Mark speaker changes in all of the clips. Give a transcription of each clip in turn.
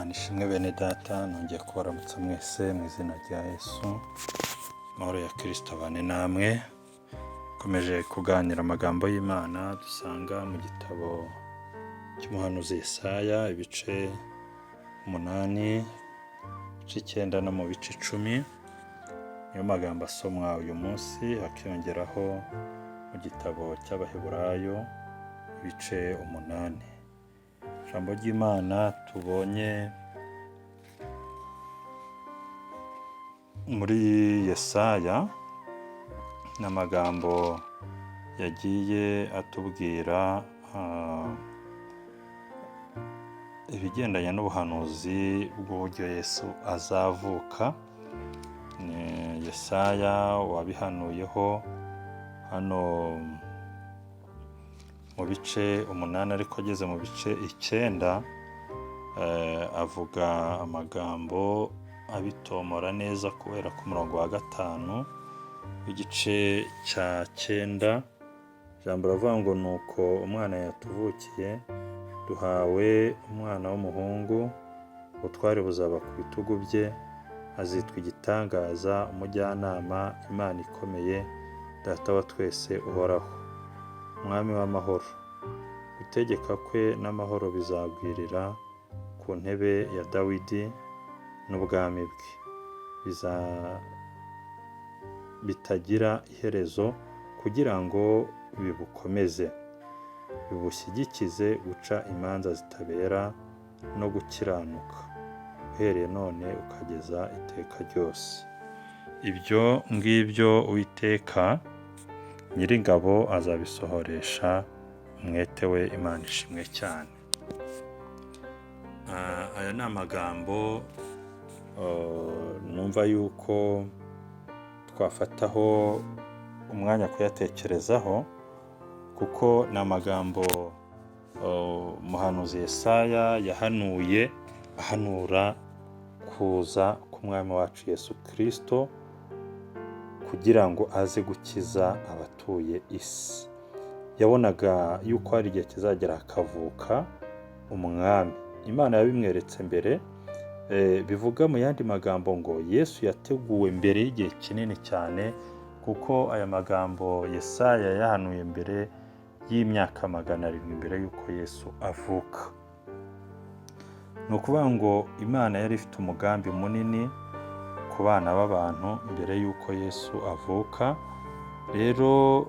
Speaker 1: Ishimwe bene data, nongeye kubaramutsa mwese mu izina rya Yesu. Amahoro ya Kristo abane namwe. Dukomeje kuganira amagambo y'Imana dusanga mu gitabo cy'umuhanuzi Yesaya, ibice 8, ibice 9 no mu bice 10. Niyo magambo asomwa uyu munsi, hakiyongeraho mu gitabo cy'Abaheburayo ibice 8. Ijambo ry'Imana tubonye muri Yesaya n'amagambo yagiye atubwira ibigendanye n'ubuhanuzi bw'uburyo Yesu azavuka. Ni Yesaya wabihanuyeho hano mu bice 8, ariko ageze mu bice 9 avuga amagambo abitomora neza kubera ku murongo wa 5 w'igice cya 9. Ijambo ravuga ngo nuko umwana yatuvukiye, duhawe umwana w'umuhungu, ubutware buzaba ku bitugu bye, azitwa igitangaza, umujyanama, Imana ikomeye, data wa twese uhoraho, umwami w'amahoro. Gutegeka kwe n'amahoro bizagwirira ku ntebe ya Dawidi n'ubwami bwe, bitagira iherezo, kugira ngo bibukomeze, bibushyigikize guca imanza zitabera no gukiranuka, uhereye none ukageza iteka ryose. Ibyo ngibyo Uwiteka Nyiringabo azabisohoresha umwete we. Imana ishimwe cyane. Aya ni amagambo numva yuko twafataho umwanya kuyatekerezaho, kuko ni amagambo umuhanuzi Yesaya yahanuye ahanura kuza k'umwami wacu Yesu Kristo, kugira ngo aze gukiza abatuye isi. Yabonaga yuko hari igihe kizagera hakavuka umwami. Imana yabimweretse mbere. Bivuga mu yandi magambo ngo Yesu yateguwe mbere y'igihe kinini cyane, kuko aya magambo Yesaya yahanuye mbere y'imyaka 700 mbere y'uko Yesu avuka. Ni ukuvuga ngo Imana yari ifite umugambi munini ku bana b'abantu mbere y'uko Yesu avuka. Rero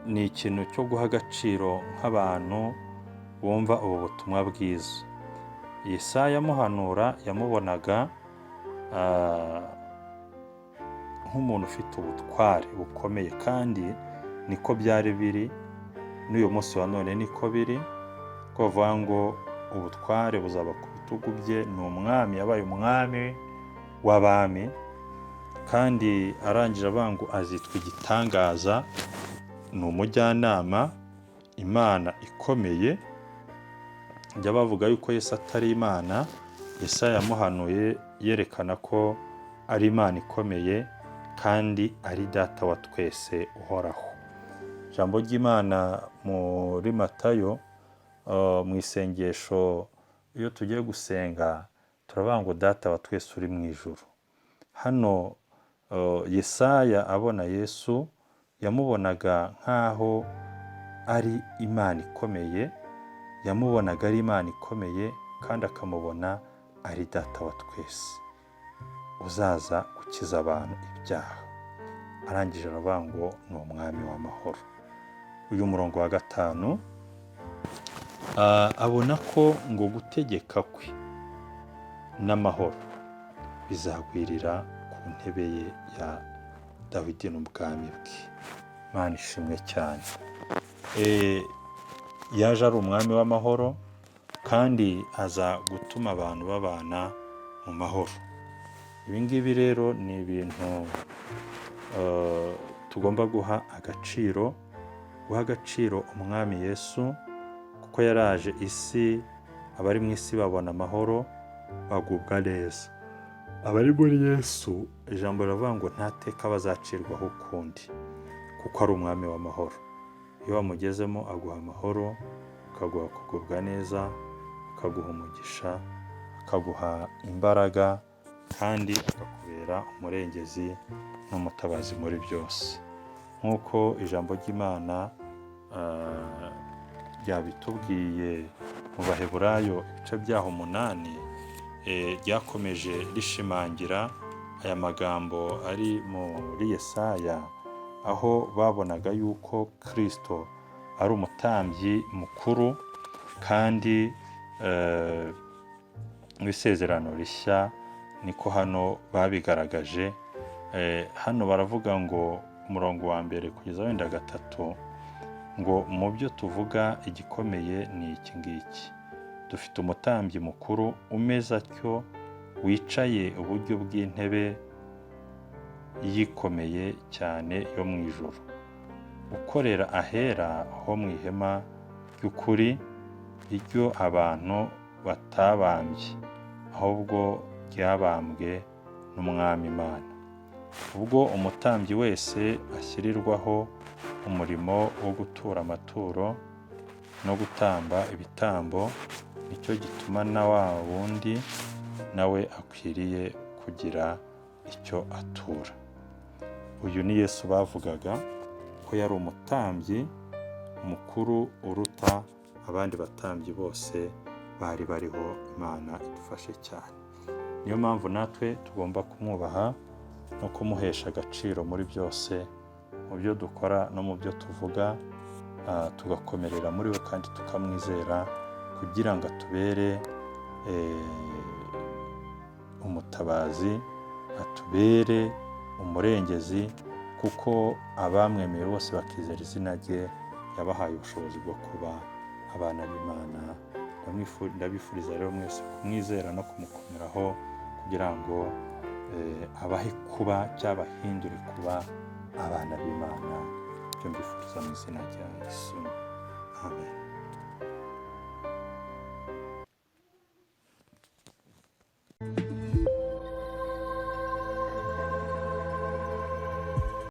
Speaker 1: ni ikintu cyo guha agaciro nk'abantu bumva ubu butumwa bwiza. Yesaya amuhanura yamubonaga nk'umuntu ufite ubutware bukomeye, kandi niko byari biri n'uyu munsi wa none, niko biri. Ko bavuga ngo ubutware buzaba ku bitugu bye. Ni umwami, yabaye umwami w'abami, kandi arangije avuga ngo azitwa igitangaza, ni umujyanama, Imana ikomeye. Njya bavuga yuko Yesu atari Imana. Yesaya yamuhanuye yerekana ko ari Imana ikomeye, kandi ari data wa twese uhoraho. Ijambo ry'Imana muri Matayo mu isengesho, iyo tugiye gusenga turavuga ngo data wa twese uri mu ijuru. Hano Yesaya abona Yesu yamubonaga nk'aho ari Imana ikomeye, yamubonaga ari Imana ikomeye, kandi akamubona ari data wa twese uzaza gukiza abantu ibyaha. Arangije aravuga ngo ni umwami w'amahoro. Uyu murongo wa 5 abona ko ngo gutegeka kwe n'amahoro bizagwirira ku ntebe ye ya Dawidi n'ubwami bwe. Imana ishimwe cyane. Yaje ari umwami w'amahoro, kandi aza gutuma abantu babana mu mahoro. Ibi ngibi rero ni ibintu tugomba guha agaciro umwami Yesu, kuko yaraje isi, abari mu isi babona amahoro, bagubwa neza. Abari muri Yesu, ijambo riravuga ngo nta teka bazacirwaho ukundi, kuko ari umwami w'amahoro. Iyo wamugezemo aguha amahoro, akaguha kugubwa neza, akaguha umugisha, akaguha imbaraga kandi akakubera umurengezi n'umutabazi muri byose. Nk'uko ijambo ry'Imana ryabitubwiye mu Baheburayo ibice byaho 8, ryakomeje rishimangira aya magambo ari muri Yesaya, aho babonaga yuko Kristo ari umutambyi mukuru kandi w'isezerano rishya, niko hano babigaragaje. Hano baravuga ngo umurongo wa 1 kugeza wenda 3, ngo mu byo tuvuga igikomeye ni iki ngiki: dufite umutambyi mukuru umeze atyo, wicaye uburyo bw'intebe yikomeye cyane yo mu ijuru, ukorera ahera ho mu ihema ry'ukuri, iryo abantu batabambye, ahubwo ryabambwe n'Umwami Imana. Ubwo umutambyi wese ashyirirwaho umurimo wo gutura amaturo no gutamba ibitambo, nicyo gituma na wa wundi nawe akwiriye kugira icyo atura. Uyu ni Yesu bavugaga ko yari umutambyi mukuru uruta abandi batambyi bose bari bariho. Imana idufashe cyane. Niyo mpamvu natwe tugomba kumwubaha no kumuhesha agaciro muri byose, mu byo dukora no mu byo tuvuga, tugakomerera muri we kandi tukamwizera kugira ngo atubere umutabazi, atubere umurengezi, kuko abamwemeye bose bakizera izina rye yabahaye ubushobozi bwo kuba abana b'Imana. Ndabifuriza rero mwese kumwizera no kumukomeraho kugira ngo abahe kuba cyangwa abahindure kuba abana b'Imana. Ibyo mbifuriza mu izina rya Yesu. Amen.